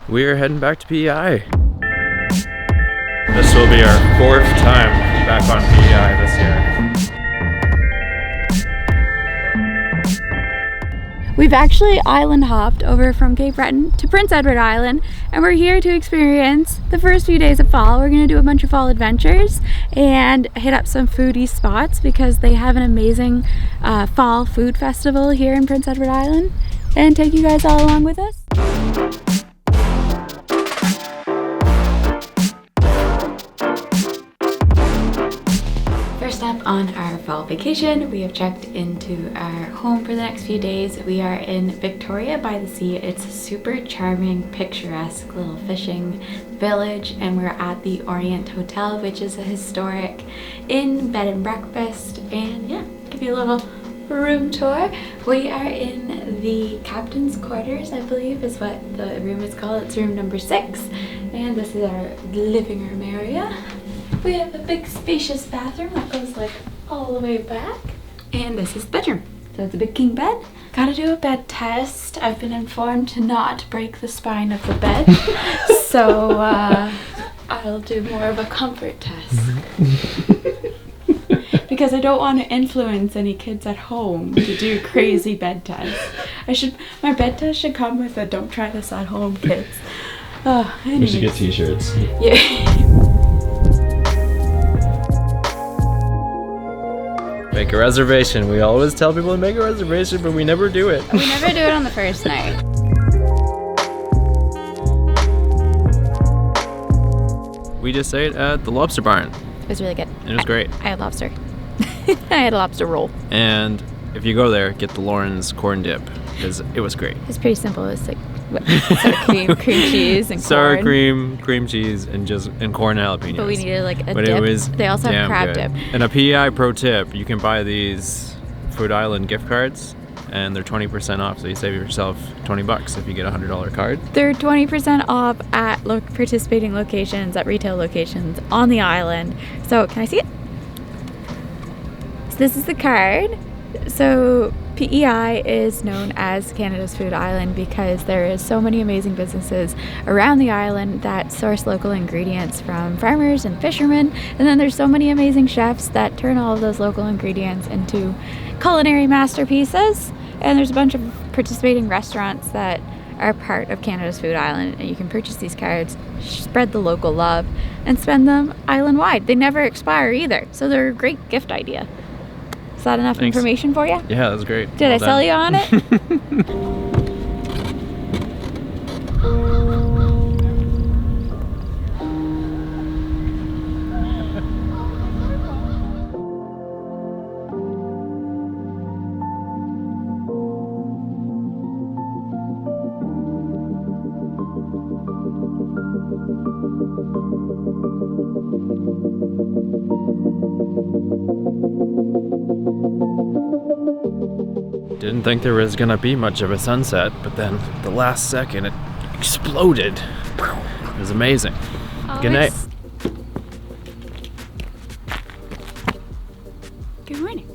we're heading back to PEI. This will be our 4th time back on PEI this year. We've actually island hopped over from Cape Breton to Prince Edward Island, and we're here to experience the first few days of fall. We're going to do a bunch of fall adventures and hit up some foodie spots because they have an amazing fall food festival here in Prince Edward Island, and take you guys all along with us. First up on our fall vacation, we have checked into our home for the next few days. We are in Victoria by the sea. It's a super charming, picturesque little fishing village, and we're at the Orient Hotel, which is a historic inn, bed and breakfast, and yeah, give you a little room tour. We are in the captain's quarters, I believe is what the room is called. It's room number 6, and this is our living room area. We have a big spacious bathroom that goes like all the way back, and this is the bedroom. So it's a big king bed. Gotta do a bed test. I've been informed to not break the spine of the bed, so I'll do more of a comfort test. Because I don't want to influence any kids at home to do crazy bed tests. My bed test should come with a "don't try this at home, kids." We should get t-shirts. Yeah. Make a reservation. We always tell people to make a reservation, but we never do it. We never do it on the first night. We just ate at the Lobster Barn. It was really good. It was great. I had lobster. I had a lobster roll. And if you go there, get the Lauren's corn dip, because it was great. It's pretty simple. It's like sour cream cheese and sour corn. cream cheese, and corn and jalapenos. But we needed like a but dip. It was they also have crab good. dip. And a PEI pro tip, you can buy these Food Island gift cards, and they're 20% off, so you save yourself $20 if you get a $100 card. They're 20% off at participating locations, at retail locations on the island. So can I see it? So this is the card. So PEI is known as Canada's Food Island because there is so many amazing businesses around the island that source local ingredients from farmers and fishermen, and then there's so many amazing chefs that turn all of those local ingredients into culinary masterpieces, and there's a bunch of participating restaurants that are part of Canada's Food Island, and you can purchase these cards, spread the local love, and spend them island-wide. They never expire either, so they're a great gift idea. Is that enough information for you? Yeah, that was great. Did I sell you on it? Didn't think there was gonna be much of a sunset, but then the last second it exploded. It was amazing. Good night. Good morning.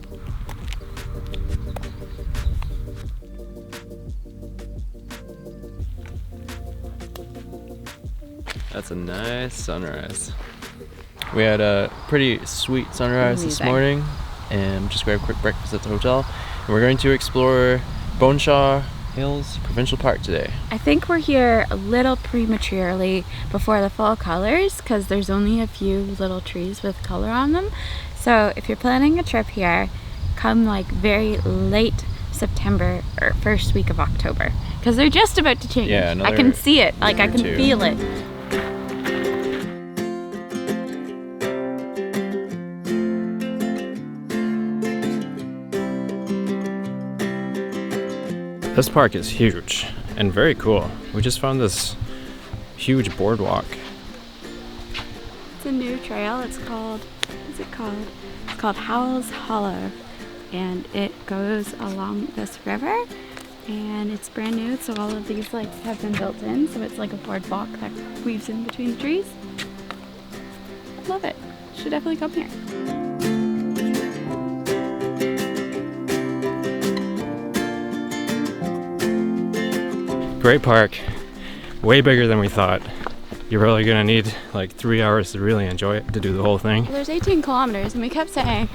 That's a nice sunrise. We had a pretty sweet sunrise this morning, and just grabbed a quick breakfast at the hotel. And we're going to explore Boneshaw Hills Provincial Park today. I think we're here a little prematurely before the fall colors because there's only a few little trees with color on them. So if you're planning a trip here, come like very late September or first week of October because they're just about to change. Yeah, I can see it, like I can feel it. This park is huge and very cool. We just found this huge boardwalk. It's a new trail. It's called, what's it called? It's called Howell's Hollow, and it goes along this river, and it's brand new. So all of these like have been built in, so it's like a boardwalk that weaves in between the trees. I love it. Should definitely come here. Great park. way bigger than we thought. You're really gonna need like 3 hours to really enjoy it, to do the whole thing. There's 18 kilometers and we kept saying,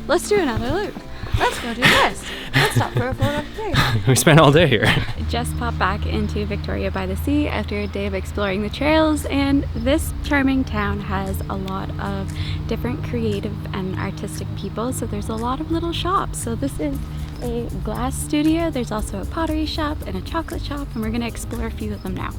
let's do another loop. Let's go do this. Let's stop for a photo break. We spent all day here. Just popped back into Victoria by the Sea after a day of exploring the trails, and this charming town has a lot of different creative and artistic people, so there's a lot of little shops. So this is a glass studio, there's also a pottery shop and a chocolate shop, and we're going to explore a few of them now.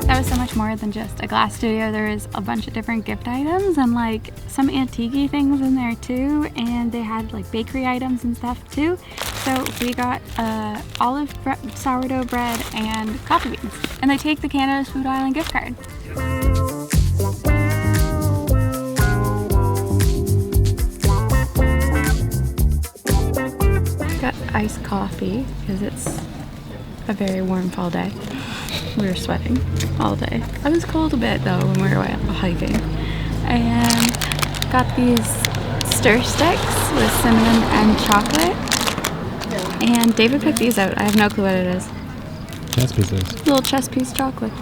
That was so much more than just a glass studio. There was a bunch of different gift items and like some antique things in there too, and they had like bakery items and stuff too. So we got sourdough bread and coffee beans, and they take the Canada's Food Island gift card. Got iced coffee because it's a very warm fall day. We were sweating all day. I was cold a bit though when we were hiking. And got these stir sticks with cinnamon and chocolate. And David picked these out. I have no clue what it is. Chess pieces. Little chess piece chocolates.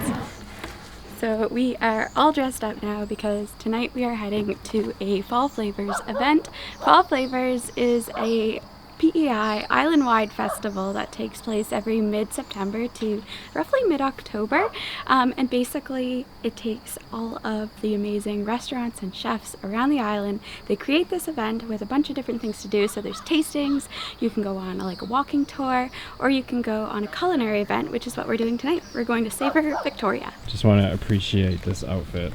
So we are all dressed up now because tonight we are heading to a Fall Flavours event. Fall Flavours is a PEI island-wide festival that takes place every mid-September to roughly mid-October, and basically it takes all of the amazing restaurants and chefs around the island. They create this event with a bunch of different things to do. So there's tastings, you can go on like a walking tour, or you can go on a culinary event, which is what we're doing tonight. We're going to Savour Victoria. Just want to appreciate this outfit.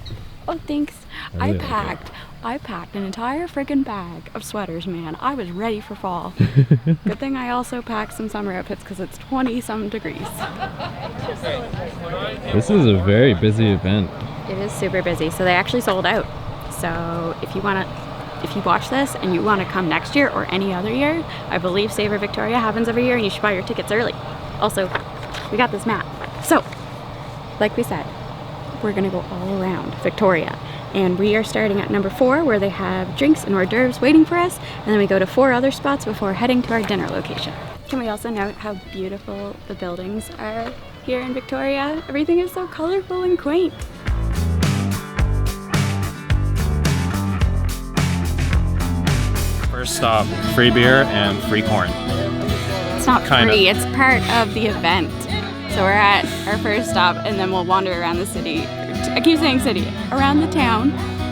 Oh, thanks. I really like it. I packed an entire friggin' bag of sweaters, man. I was ready for fall. Good thing I also packed some summer outfits because it's 20-some degrees. This is a very busy event. It is super busy. So they actually sold out. So if you watch this and you want to come next year or any other year, I believe Savour Victoria happens every year and you should buy your tickets early. Also, we got this map. So, like we said, we're gonna go all around Victoria, and we are starting at number 4 where they have drinks and hors d'oeuvres waiting for us, and then we go to 4 other spots before heading to our dinner location. Can we also note how beautiful the buildings are here in Victoria? Everything is so colorful and quaint. First stop, free beer and free corn. It's not free, it's part of the event. So we're at our first stop, and then we'll wander around the city, I keep saying city, around the town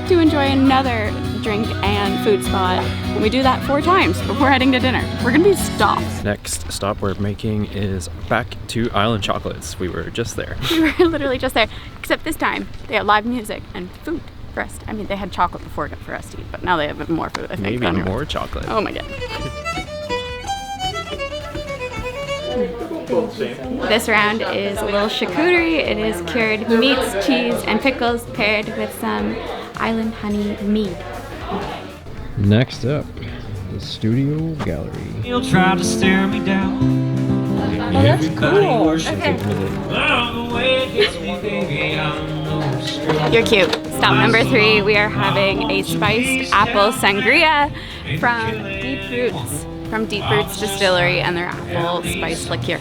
to enjoy another drink and food spot. And we do that 4 times before heading to dinner. We're gonna be stopped. Next stop we're making is back to Island Chocolates. We were just there. We were literally just there, except this time they had live music and food for us. I mean, they had chocolate before for us to eat, but now they have more food, I think. Maybe more chocolate. Oh my god. This round is a little charcuterie. It is cured meats, cheese, and pickles paired with some island honey mead. Next up, the Studio Gallery. You'll try to stare me down. Oh, that's cool. Okay. You're cute. Stop number 3. We are having a spiced apple sangria from Deep Roots Distillery and their apple spice liqueur.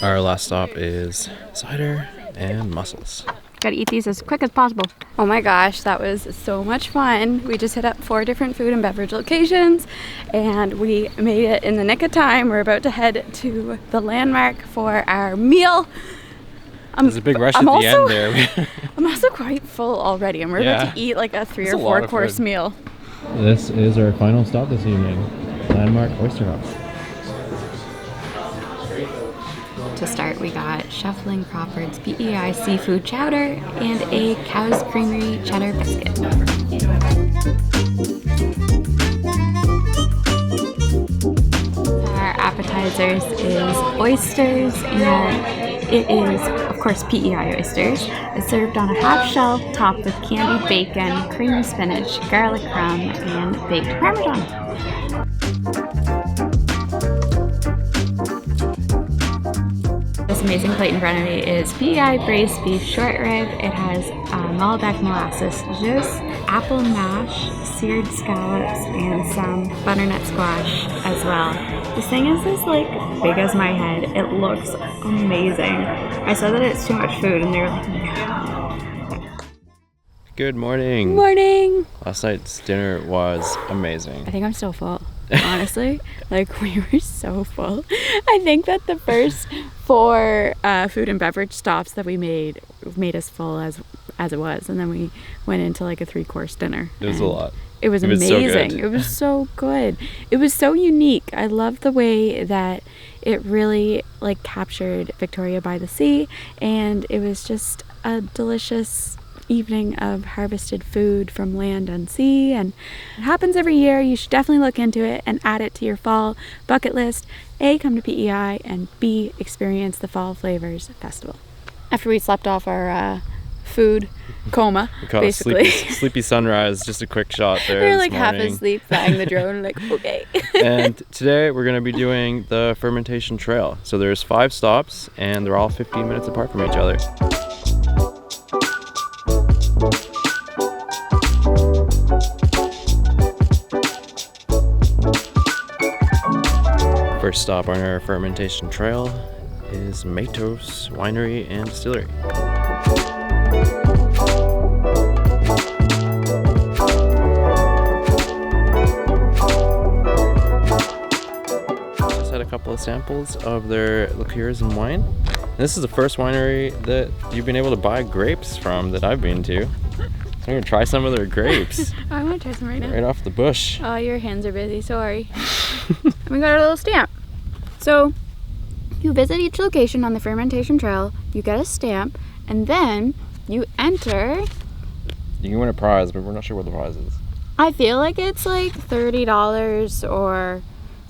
Our last stop is cider and mussels. Gotta eat these as quick as possible. Oh my gosh, that was so much fun. We just hit up 4 different food and beverage locations, and we made it in the nick of time. We're about to head to the landmark for our meal. There's a big rush at the end there. I'm also quite full already, and we're about to eat like a 3 or 4 course meal. This is our final stop this evening. Landmark Oyster House. To start, we got Shuffling Crawford's PEI seafood chowder and a Cow's Creamery cheddar biscuit. Our appetizers is oysters, and it is, of course, PEI oysters. It's served on a half shell topped with candied bacon, creamy spinach, garlic crumb, and baked parmesan. This amazing plate in front of me is PEI braised beef short rib. It has Malbec molasses juice, apple mash, seared scallops, and some butternut squash as well. This thing is this like big as my head. It looks amazing. I said that it's too much food and they were like, no. Good morning. Morning! Last night's dinner was amazing. I think I'm still full, honestly. Like, we were so full. I think that the first 4 food and beverage stops that we made us full as it was, and then we went into like a 3-course dinner. It was a lot. It was amazing. It was so good. It was so unique. I love the way that it really like captured Victoria by the Sea, and it was just a delicious evening of harvested food from land and sea, and it happens every year. You should definitely look into it and add it to your fall bucket list. A, come to PEI, and B, experience the Fall Flavours Festival. After we slept off our food coma, We caught basically. a sleepy sunrise, just a quick shot there. We were this like half morning. asleep flying the drone, like, okay. And today we're going to be doing the Fermentation Trail. So there's 5 stops, and they're all 15 minutes apart from each other. First stop on our fermentation trail is Matos Winery and Distillery. Just had a couple of samples of their liqueurs and wine. And this is the first winery that you've been able to buy grapes from that I've been to. So I'm gonna try some of their grapes I want to try some right now. right off the bush. Oh, your hands are busy, sorry. We got our little stamp. So, you visit each location on the fermentation trail, you get a stamp, and then you enter. You can win a prize, but we're not sure what the prize is. I feel like it's like $30 or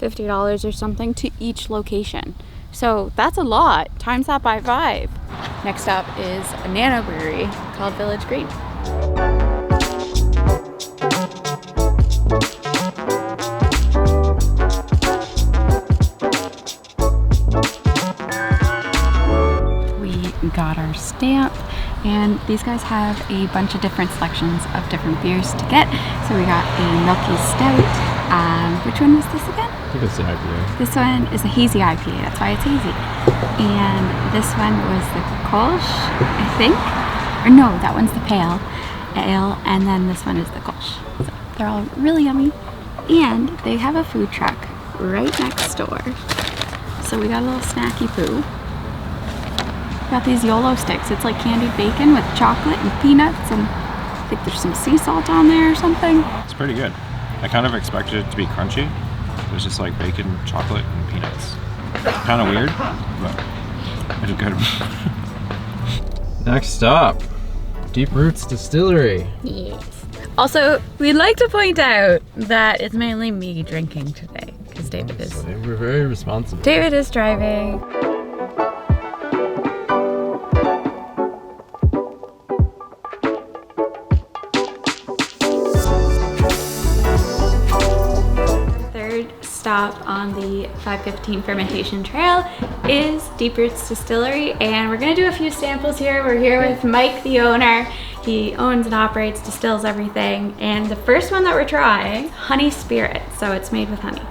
$50 or something to each location. So that's a lot. Times that by 5. Next up is a nano brewery called Village Green. Got our stamp, and these guys have a bunch of different selections of different beers to get. So we got a milky stout. Which one was this again? I think it's the IPA. This one is a hazy IPA, that's why it's hazy. And this one was the Kolsch, I think. Or no, that one's the pale ale, and then this one is the Kolsch. So they're all really yummy. And they have a food truck right next door. So we got a little snacky poo. Got these YOLO sticks. It's like candied bacon with chocolate and peanuts, and I think there's some sea salt on there or something. It's pretty good. I kind of expected it to be crunchy. It was just like bacon, chocolate, and peanuts. Kind of weird, but it's good. Next stop, Deep Roots Distillery. Yes. Also, we'd like to point out that it's mainly me drinking today, because David is We're very responsible. driving. Stop on the 515 fermentation trail is Deep Roots Distillery, and we're gonna do a few samples here. We're here with Mike, the owner. He owns and operates, distills everything, and the first one that we're trying, honey spirit, so it's made with honey.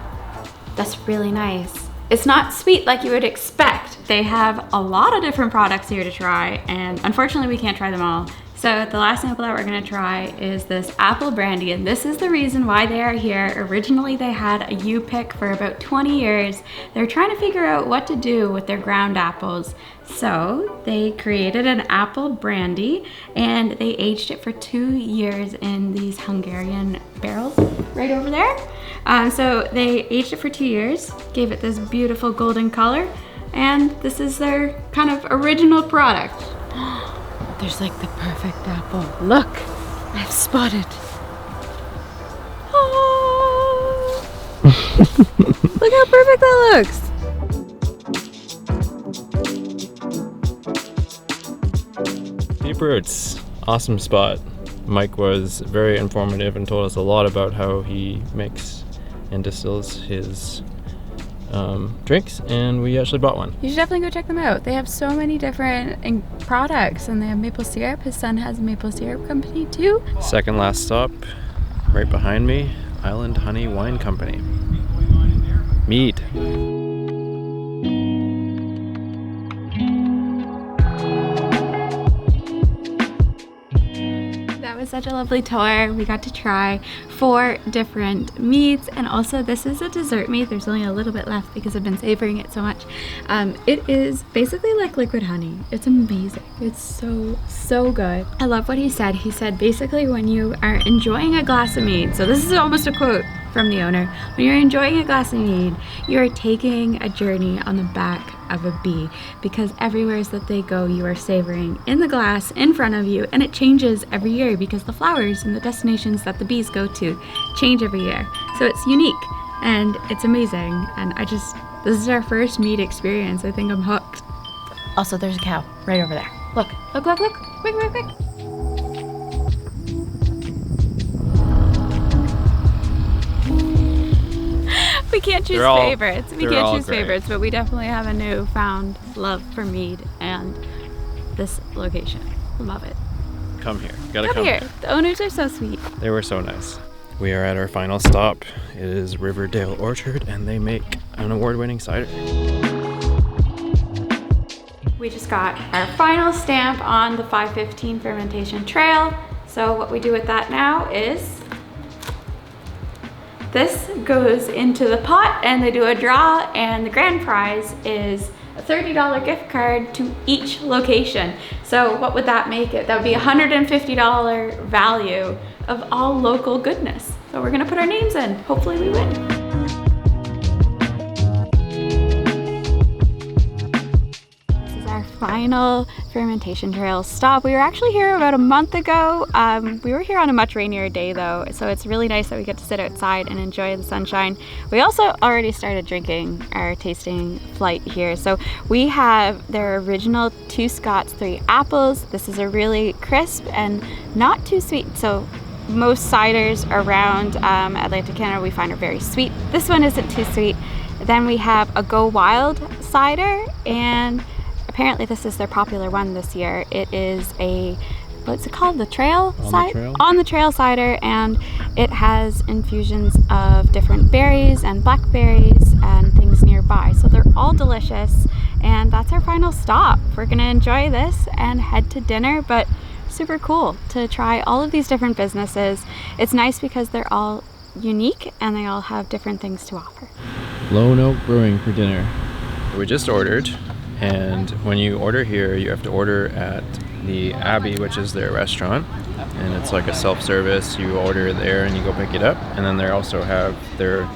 That's really nice. It's not sweet like you would expect. They have a lot of different products here to try, and unfortunately we can't try them all. So the last sample that we're gonna try is this apple brandy, and this is the reason why they are here. Originally they had a U-pick for about 20 years. They're trying to figure out what to do with their ground apples. So they created an apple brandy, and they aged it for 2 years in these Hungarian barrels right over there. So they aged it for 2 years, gave it this beautiful golden color, and this is their kind of original product. There's like the perfect apple. Look, I've spotted. Oh. Look how perfect that looks. Deep Roots, awesome spot. Mike was very informative and told us a lot about how he makes and distills his drinks, and we actually bought one. You should definitely go check them out. They have so many different products, and they have maple syrup. His son has a maple syrup company too. Second last stop, right behind me, Island Honey Wine Company. Mead. Was such a lovely tour. We got to try 4 different meads, and also this is a dessert mead. There's only a little bit left because I've been savoring it so much. It is basically like liquid honey. It's amazing. It's so good. I love what he said. He said basically when you are enjoying a glass of mead, so this is almost a quote from the owner, when you're enjoying a glass of mead, you are taking a journey on the back of a bee, because everywhere that they go, you are savoring in the glass in front of you, and it changes every year because the flowers and the destinations that the bees go to change every year. So it's unique and it's amazing, and this is our first mead experience. I think I'm hooked. Also, there's a cow right over there. Look, quick. We can't choose favorites. We can't choose favorites, but we definitely have a newfound love for mead and this location. Love it. Come here. You gotta come here. The owners are so sweet. They were so nice. We are at our final stop. It is Riverdale Orchard, and they make an award-winning cider. We just got our final stamp on the 515 fermentation trail. So what we do with that now is this goes into the pot and they do a draw, and the grand prize is a $30 gift card to each location. So what would that make it? That would be $150 value of all local goodness. So we're gonna put our names in. Hopefully we win. Final fermentation trail stop. We were actually here about a month ago. We were here on a much rainier day though, so it's really nice that we get to sit outside and enjoy the sunshine. We also already started drinking our tasting flight here. So we have their original 2 Scots, 3 apples. This is a really crisp and not too sweet. So most ciders around Atlantic Canada we find are very sweet. This one isn't too sweet. Then we have a Go Wild cider, and apparently this is their popular one this year. It is what's it called? The trail cider? On the trail cider, and it has infusions of different berries and blackberries and things nearby. So they're all delicious, and that's our final stop. We're gonna enjoy this and head to dinner, but super cool to try all of these different businesses. It's nice because they're all unique and they all have different things to offer. Lone Oak Brewing for dinner. We just ordered. And when you order here, you have to order at the Abbey, which is their restaurant. And it's like a self-service. You order there and you go pick it up. And then they also have their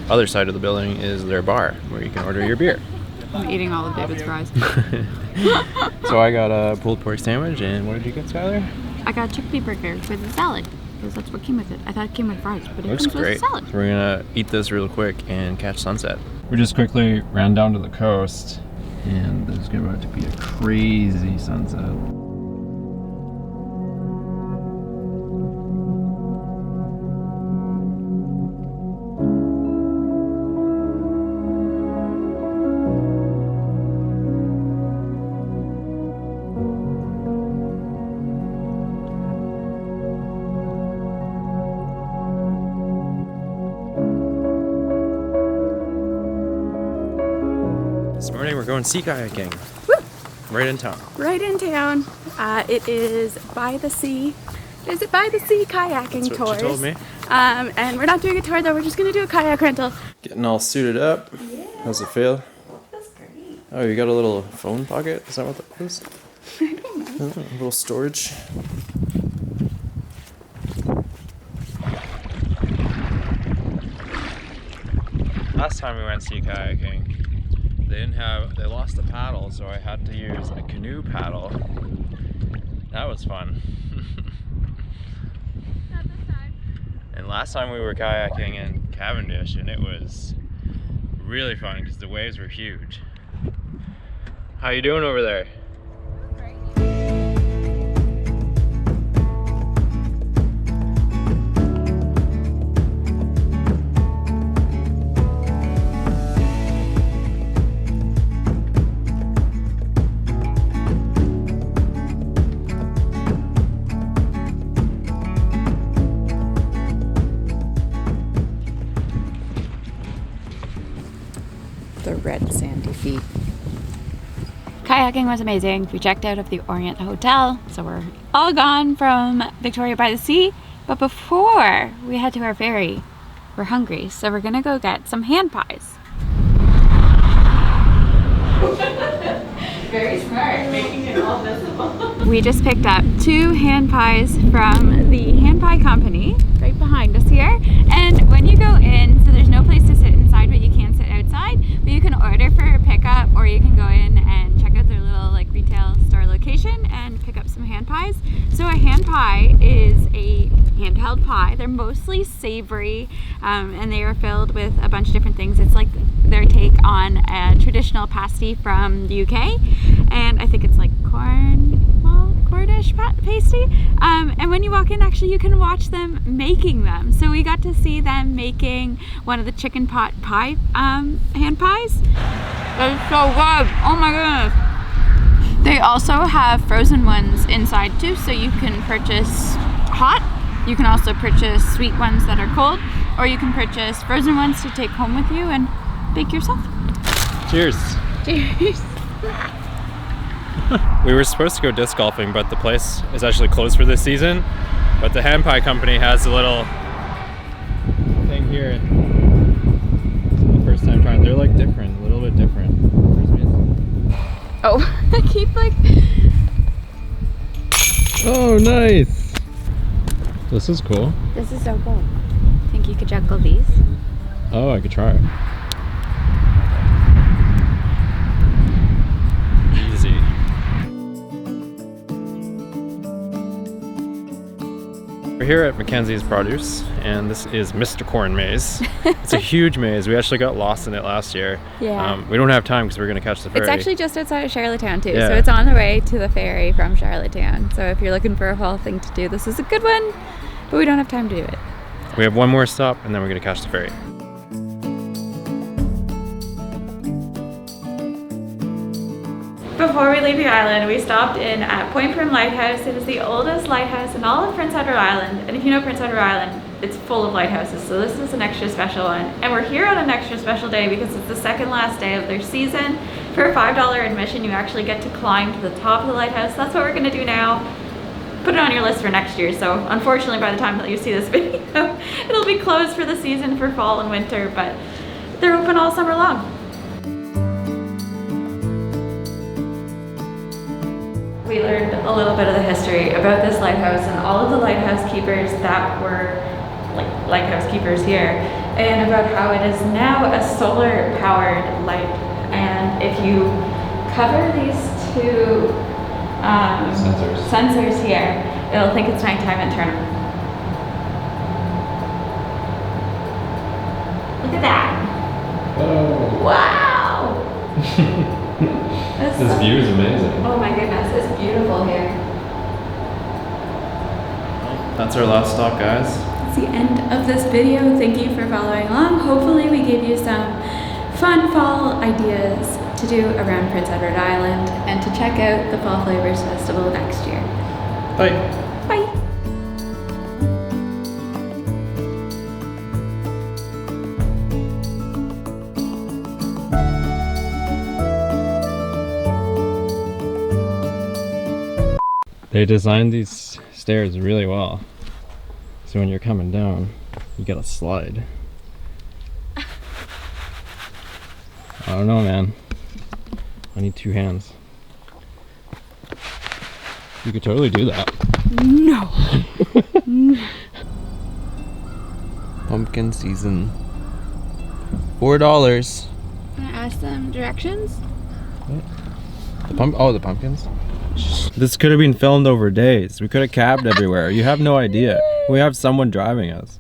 other side of the building is their bar, where you can order your beer. I'm eating all of David's fries. So I got a pulled pork sandwich, and what did you get, Skylar? I got a chickpea burger with a salad, because that's what came with it. I thought it came with fries, but it Looks comes with a great. salad. So we're gonna eat this real quick and catch sunset. We just quickly ran down to the coast, and there's about to be a crazy sunset. This morning we're going sea kayaking. Woo! Right in town. Right in town. It is by the sea. Is it by the sea kayaking That's what tours? she told me. And we're not doing a tour though, we're just gonna do a kayak rental. Getting all suited up. Yeah. How's it feel? That's great. Oh, you got a little phone pocket? Is that what that is? I don't know. Oh, a little storage. Last time we went sea kayaking, they lost a paddle, so I had to use a canoe paddle. That was fun. Not this time. And last time we were kayaking in Cavendish, and it was really fun because the waves were huge. How you doing over there? red sandy feet. Kayaking was amazing. We checked out of the Orient hotel, so we're all gone from Victoria by the Sea. But before we head to our ferry, we're hungry, so we're gonna go get some hand pies. Very smart, making it all visible. We just picked up 2 hand pies from the hand pie company right behind us here. And when you go in, so there's no place to sit inside, but you can sit outside. But you can order for pickup, or you can go in and check out their little like retail store location and pick up some hand pies. So a hand pie is a handheld pie. They're mostly savory, and they are filled with a bunch of different things. It's like their take on a traditional pasty from the UK, and I think it's like Cornish pasty. And when you walk in, actually you can watch them making them. So we got to see them making one of the chicken pot pie hand pies. They're so good. Oh my goodness. They also have frozen ones inside too, so you can purchase hot. You can also purchase sweet ones that are cold, or you can purchase frozen ones to take home with you and bake yourself. Cheers. Cheers. We were supposed to go disc golfing, but the place is actually closed for this season. But the hand pie company has a little thing here. The first time trying, they're like different, a little bit different. Oh, I keep like... Oh, nice. This is cool. This is so cool. Think you could juggle these? Oh, I could try it. Easy. We're here at McKenzies Produce, and this is Mr. Corn Maze. It's a huge maze. We actually got lost in it last year. Yeah. We don't have time because we're going to catch the ferry. It's actually just outside of Charlottetown too, Yeah. so it's on the way to the ferry from Charlottetown. So if you're looking for a whole thing to do, this is a good one, but we don't have time to do it. We have one more stop, and then we're going to catch the ferry. Before we leave the island, we stopped in at Point Prim Lighthouse. It is the oldest lighthouse in all of Prince Edward Island. And if you know Prince Edward Island, it's full of lighthouses. So this is an extra special one. And we're here on an extra special day because it's the second last day of their season. For a $5 admission, you actually get to climb to the top of the lighthouse. That's what we're gonna do now. Put it on your list for next year. So unfortunately, by the time that you see this video, it'll be closed for the season for fall and winter, but they're open all summer long. We learned a little bit of the history about this lighthouse and all of the lighthouse keepers that were like lighthouse keepers here, and about how it is now a solar powered light. And if you cover these 2 sensors here, it'll think it's nighttime and turn them. Look at that. Oh. Wow. This view is amazing. Oh my goodness, it's beautiful here. Well, that's our last stop, guys. That's the end of this video. Thank you for following along. Hopefully we gave you some fun fall ideas to do around Prince Edward Island, and to check out the Fall Flavours Festival next year. Bye. Bye. They designed these stairs really well. So when you're coming down, you gotta slide. I don't know, man. I need 2 hands. You could totally do that. No. Pumpkin season. $4. Can I ask them directions? The pumpkins? This could have been filmed over days. We could have cabbed everywhere. You have no idea. We have someone driving us.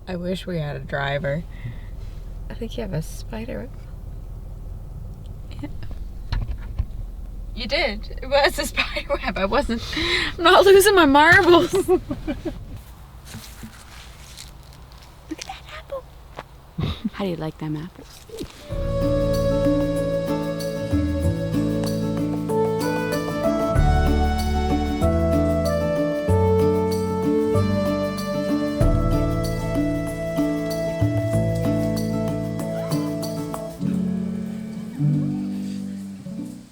I wish we had a driver. I think you have a spider web. Yeah. You did. It was a spider web. I'm not losing my marbles. Look at that apple. How do you like them apples? Bye.